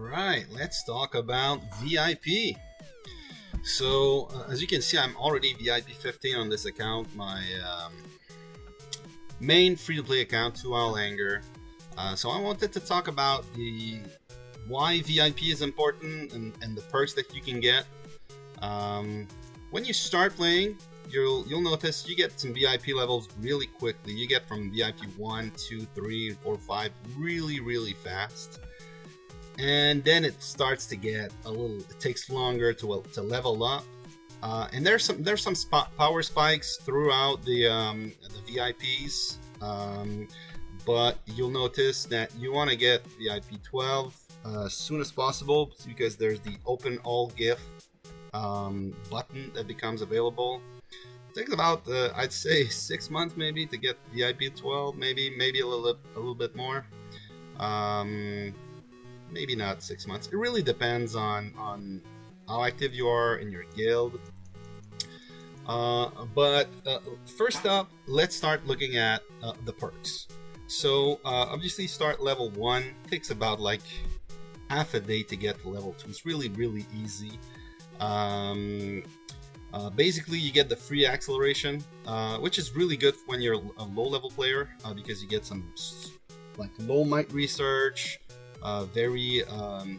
Alright, let's talk about VIP. So, as you can see, I'm already VIP 15 on this account, my main free-to-play account, 2 Hour Anger. So I wanted to talk about why VIP is important and the perks that you can get. When you start playing, you'll notice you get some VIP levels really quickly. You get from VIP 1, 2, 3, 4, 5 really fast. And then it starts to get it takes longer to level up. And there's some power spikes throughout the VIPs. But you'll notice that you want to get VIP 12 as soon as possible because there's the open all gift button that becomes available. It takes about I'd say 6 months maybe to get VIP 12, maybe a little bit more. Maybe not 6 months. It really depends on how active you are in your guild. But first up, let's start looking at the perks. So obviously start level 1. Takes about like half a day to get to level 2. It's really easy. Basically you get the free acceleration, which is really good when you're a low level player, because you get some like low might research, very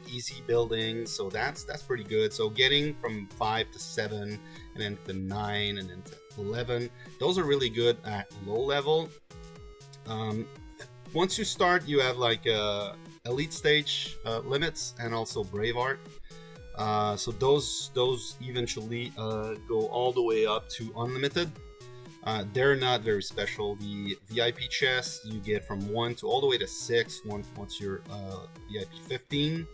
easy building, so that's pretty good. So getting from 5 to 7 and then to 9 and then to 11, those are really good at low level. Once you start, you have like elite stage limits and also brave art. So those eventually go all the way up to unlimited. They're not very special. The VIP chests you get from 1 to all the way to 6 once you're VIP 15.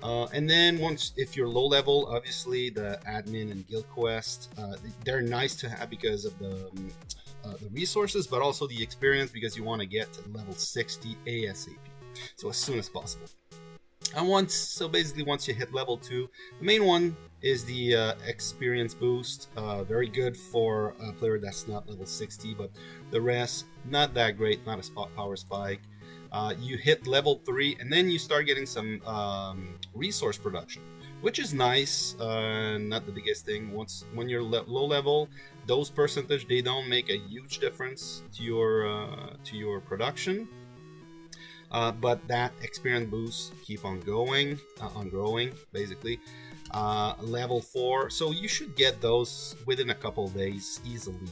And then if you're low level, obviously the admin and guild quest, they're nice to have because of the resources, but also the experience because you want to get to level 60 ASAP, so as soon as possible. And basically once you hit level 2, the main one is the experience boost. Very good for a player that's not level 60, but the rest not that great, not a power spike. You hit level 3 and then you start getting some resource production, which is nice. Not the biggest thing. When you're low level, those percentage, they don't make a huge difference to your production. But that experience boost keep on growing basically. Level 4, so you should get those within a couple of days easily.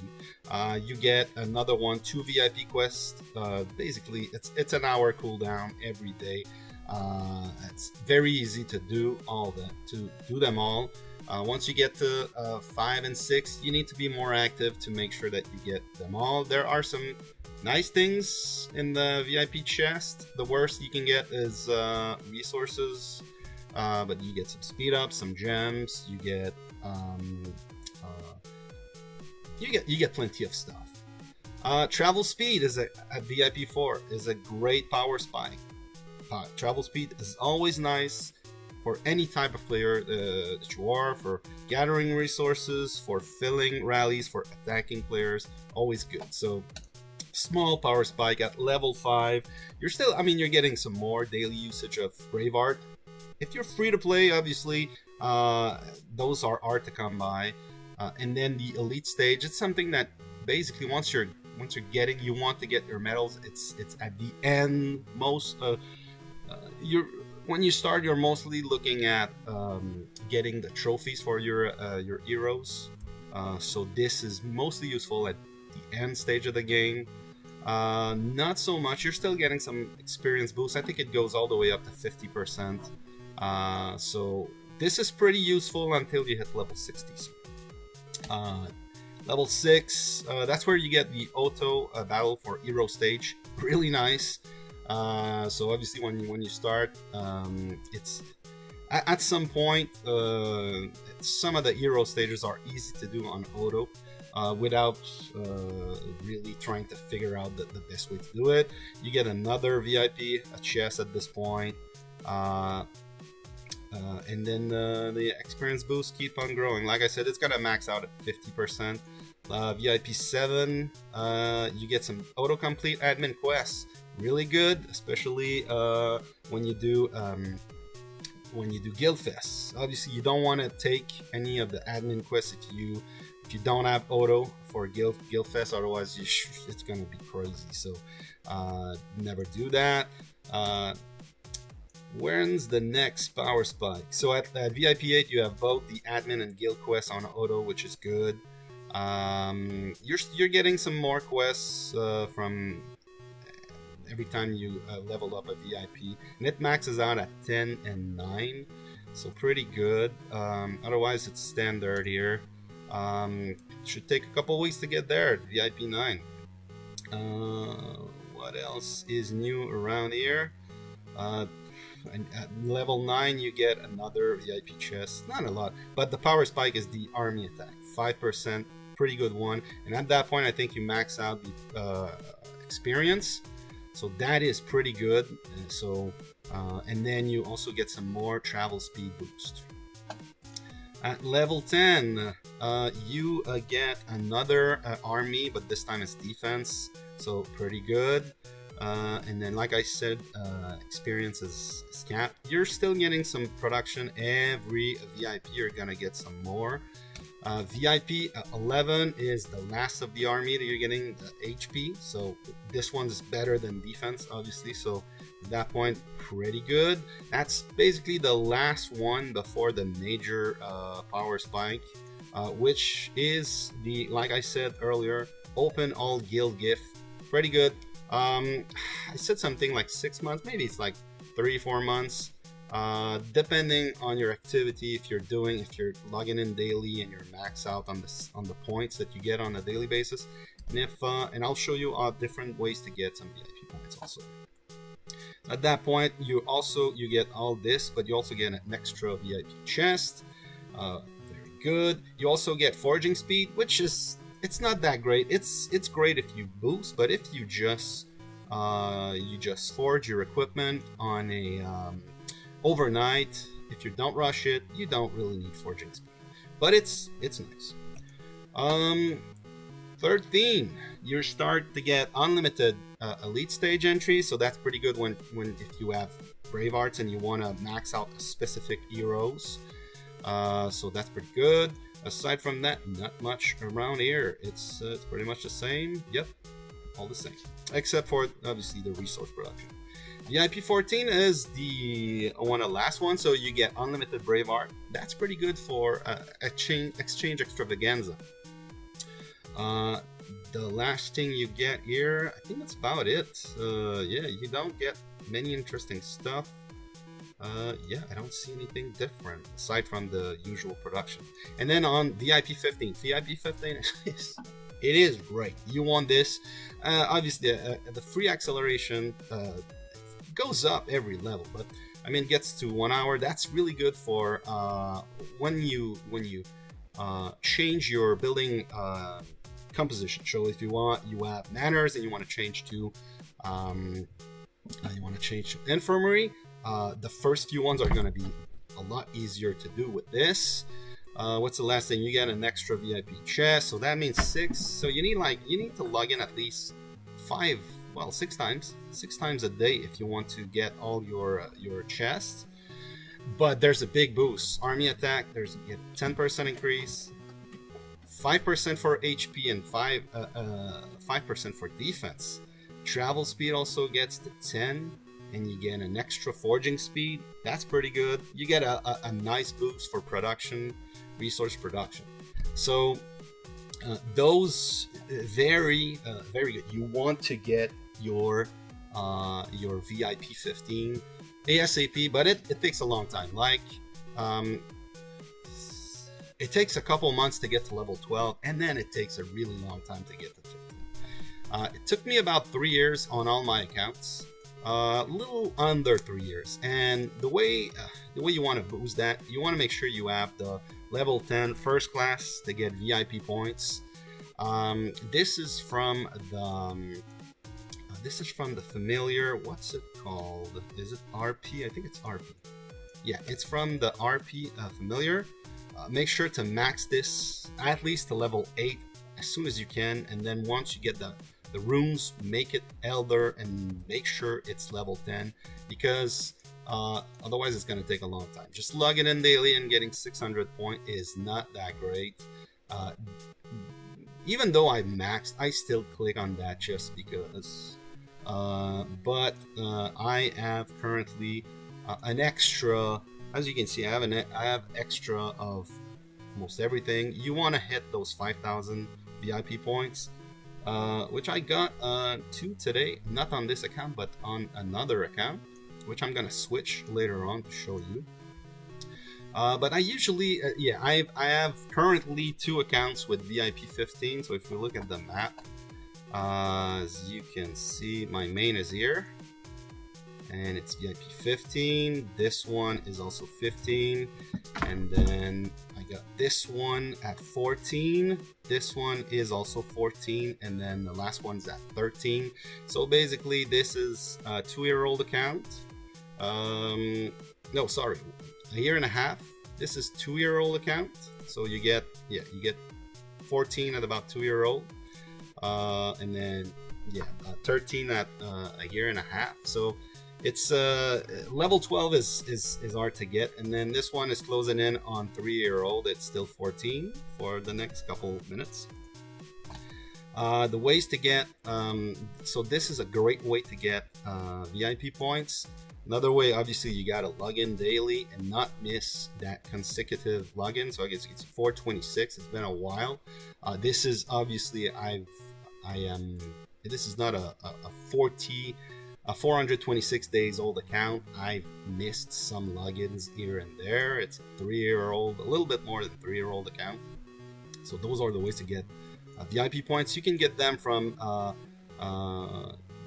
You get another 2 VIP quests. Basically it's an hour cooldown every day. It's very easy to do them all. Once you get to 5 and 6, you need to be more active to make sure that you get them all. There are some nice things in the VIP chest. The worst you can get is resources, but you get some speed ups, some gems. You get plenty of stuff. Travel speed is at VIP 4 is a great power spike. Travel speed is always nice for any type of player that you are, for gathering resources, for filling rallies, for attacking players. Always good. So small power spike at level 5. You're getting some more daily usage of brave art. If you're free to play, obviously those are hard to come by. And then the elite stage, it's something that basically once you want to get your medals, it's at the end. When you start, you're mostly looking at getting the trophies for your heroes. So this is mostly useful at the end stage of the game. Not so much. You're still getting some experience boost. I think it goes all the way up to 50%. So this is pretty useful until you hit level 60s. Level 6, that's where you get the auto battle for hero stage. Really nice. So obviously when you start, it's at some point some of the hero stages are easy to do on auto. Without really trying to figure out the best way to do it. You get another VIP, a chest at this point, and then the experience boost keep on growing. Like I said, it's gonna max out at 50%. VIP 7, you get some autocomplete admin quests. Really good, especially when you do when you do guild fests. Obviously, you don't want to take any of the admin quests if you don't have auto for guild fest. Otherwise, it's gonna be crazy. So never do that. When's the next power spike? So at VIP 8, you have both the admin and guild quests on auto, which is good. You're getting some more quests from every time you level up a VIP, and it maxes out at 10 and 9, so pretty good. Otherwise, it's standard here. Should take a couple weeks to get there. VIP 9. What else is new around here? And at level 9 you get another VIP chest, not a lot, but the power spike is the army attack, 5%, pretty good one, and at that point I think you max out the experience, so that is pretty good. And then you also get some more travel speed boost. At level 10 you get another army, but this time it's defense, so pretty good. And then, like I said, experience is capped. You're still getting some production. Every VIP you're gonna get some more. VIP 11 is the last of the army that you're getting HP, so this one's better than defense, obviously, so at that point, pretty good. That's basically the last one before the major power spike, which is the, like I said earlier, open all guild gift. Pretty good. I said something like 6 months, maybe it's like 3-4 months, depending on your activity. If you're logging in daily and you're max out on the points that you get on a daily basis, and I'll show you different ways to get some VIP points also. At that point, you get all this, but you also get an extra VIP chest. Very good. You also get forging speed, which is, it's not that great. It's great if you boost, but if you just forge your equipment on a overnight, if you don't rush it, you don't really need forging speed. But it's nice. 13, you start to get unlimited elite stage entries, so that's pretty good when if you have brave arts and you want to max out specific heroes. So that's pretty good. Aside from that, not much around here. It's pretty much the same. Yep, all the same, except for obviously the resource production. VIP 14 is the last one, so you get unlimited brave art. That's pretty good for exchange extravaganza. The last thing you get here, I think that's about it. Yeah, you don't get many interesting stuff. Yeah, I don't see anything different aside from the usual production. And then on VIP 15, VIP 15 is great. You want this. Obviously, the free acceleration goes up every level, but I mean, it gets to 1 hour. That's really good for when you change your building composition. So if you have manners and you want to change to infirmary. The first few ones are going to be a lot easier to do with this. What's the last thing? You get an extra VIP chest, so that means 6. So you need to log in at least 6 times a day if you want to get all your chests. But there's a big boost. Army attack, you get 10% increase, 5% for HP, and 5% for defense. Travel speed also gets to 10. And you get an extra forging speed. That's pretty good. You get a nice boost for production, resource production. So those very good. You want to get your VIP 15 ASAP, but it takes a long time. Like it takes a couple months to get to level 12, and then it takes a really long time to get to 15. It took me about 3 years on all my accounts. A little under 3 years, and the way you want to boost that, you want to make sure you have the level 10 first class to get VIP points. This is from the familiar. What's it called? Is it RP? I think it's RP. Yeah, it's from the RP familiar. Make sure to max this at least to level 8 as soon as you can, and then once you get the runes, make it elder and make sure it's level 10, because Otherwise, it's gonna take a long time. Just logging in daily and getting 600 point is not that great. Uh, Even though I maxed, I still click on that just because. I have currently an extra. As you can see, I have extra of almost everything. You want to hit those 5,000 VIP points, which I got 2 today. Not on this account, but on another account, which I'm gonna switch later on to show you. But I usually, I have currently 2 accounts with VIP 15. So if we look at the map, as you can see, my main is here, and it's VIP 15. This one is also 15, and then I got this one at 14. This one is also 14, and then the last one's at 13. So basically, this is a 2-year-old account. No, sorry, a year and a half. This is 2-year-old account, so you get 14 at about 2-year-old, and then 13 at a year and a half. So it's level 12 is hard to get, and then this one is closing in on 3-year-old. It's still 14 for the next couple minutes. The ways to get so this is a great way to get VIP points. Another way, obviously, you gotta log in daily and not miss that consecutive login. So I guess it's 426. It's been a while. This is obviously this is not a 426 days old account. I've missed some logins here and there. It's a 3-year-old, a little bit more than 3-year-old account. So those are the ways to get VIP points. You can get them from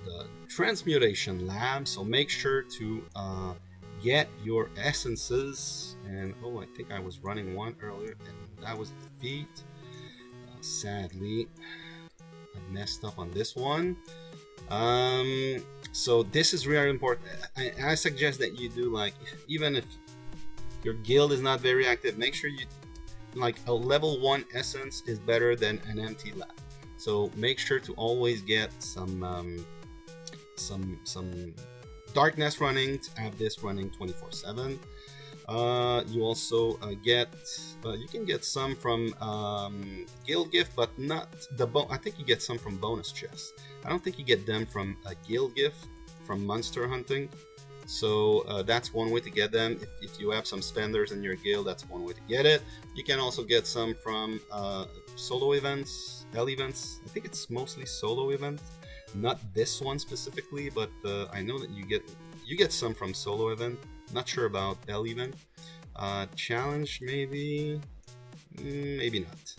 the transmutation lab, so make sure to get your essences. And I think I was running one earlier, and that was defeat. Sadly, I messed up on this one. So this is really important. I suggest that you do, like, even if your guild is not very active, make sure you, like, a level 1 essence is better than an empty lab. So make sure to always get some darkness running, to have this running 24/7. You also you can get some from guild gift, but not the I think you get some from bonus chests. I don't think you get them from a guild gift from monster hunting. So that's one way to get them. If you have some spenders in your guild, that's one way to get it. You can also get some from solo events, L events. I think it's mostly solo event, not this one specifically, but I know that you get some from solo event. Not sure about L event. Challenge maybe not.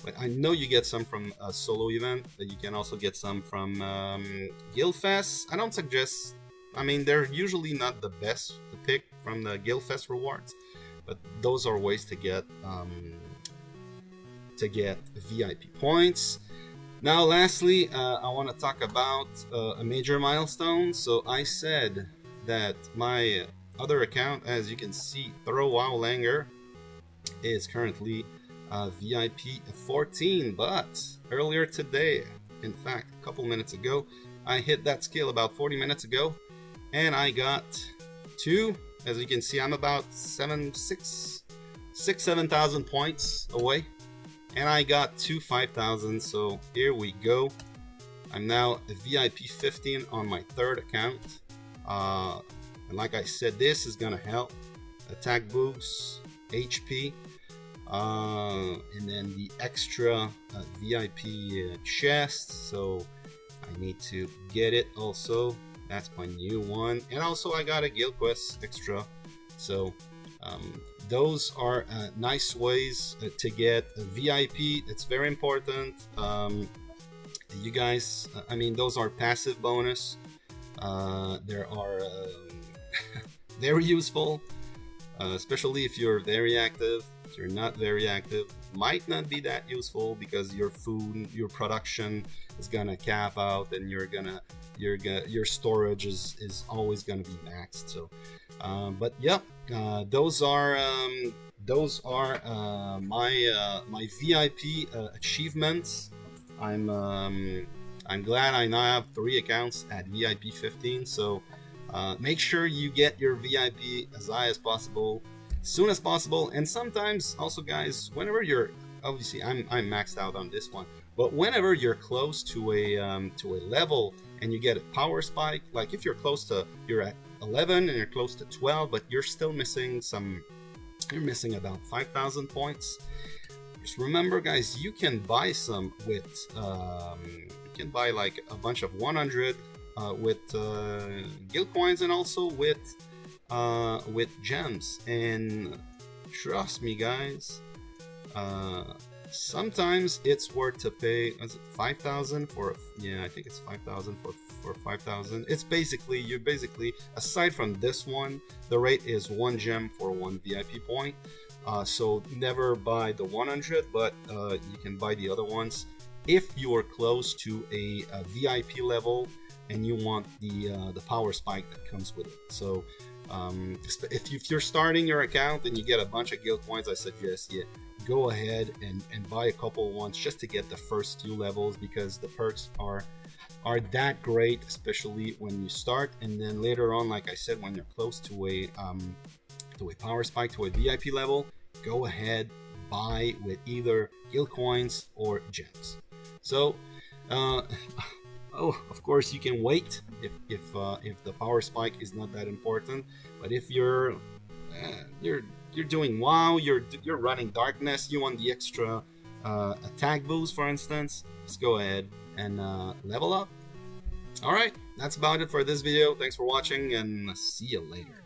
But I know you get some from a solo event. But you can also get some from Guild Fest. I don't suggest. I mean, they're usually not the best to pick from the Guild Fest rewards, but those are ways to get VIP points. Now, lastly, I want to talk about a major milestone. So I said that my other account, as you can see, Throw Wow Langer, is currently VIP 14, but earlier today, in fact, a couple minutes ago, I hit that skill about 40 minutes ago, and I got 2. As you can see, I'm about 7,000 points away, and I got 2 5,000. So here we go. I'm now a VIP 15 on my 3rd account, and like I said, this is gonna help attack boosts, HP, and then the extra VIP chest. So I need to get it also. That's my new one, and also I got a guild quest extra. So those are nice ways to get a VIP. It's very important. You guys, I mean, those are passive bonus. There are very useful, especially if you're very active. If you're not very active, might not be that useful because your food, your production is gonna cap out, and your storage is always gonna be maxed. So, but yeah, those are my VIP achievements. I'm glad I now have 3 accounts at VIP 15. So Make sure you get your VIP as high as possible, as soon as possible. And sometimes also, guys, whenever you're, obviously I'm maxed out on this one, but whenever you're close to a level and you get a power spike, like if you're close to, you're at 11 and you're close to 12, but you're still missing some, you're missing about 5,000 points. Just remember, guys, you can buy some with you can buy like a bunch of 100 with guild coins, and also with gems. And trust me, guys, sometimes it's worth to pay, is it 5,000 for, yeah, I think it's 5,000 for 5,000. It's basically, you're basically, aside from this one, the rate is 1 gem for 1 VIP point. So never buy the 100, but you can buy the other ones if you are close to a VIP level and you want the power spike that comes with it. So if you're starting your account and you get a bunch of guild coins, I suggest you go ahead and buy a couple ones just to get the first few levels, because the perks are that great, especially when you start. And then later on, like I said, when you're close to a power spike, to a VIP level, go ahead, buy with either guild coins or gems. So oh, of course you can wait if the power spike is not that important. But if you're doing WoW, you're running darkness, you want the extra attack boost, for instance, just go ahead and level up. All right, that's about it for this video. Thanks for watching, and see you later.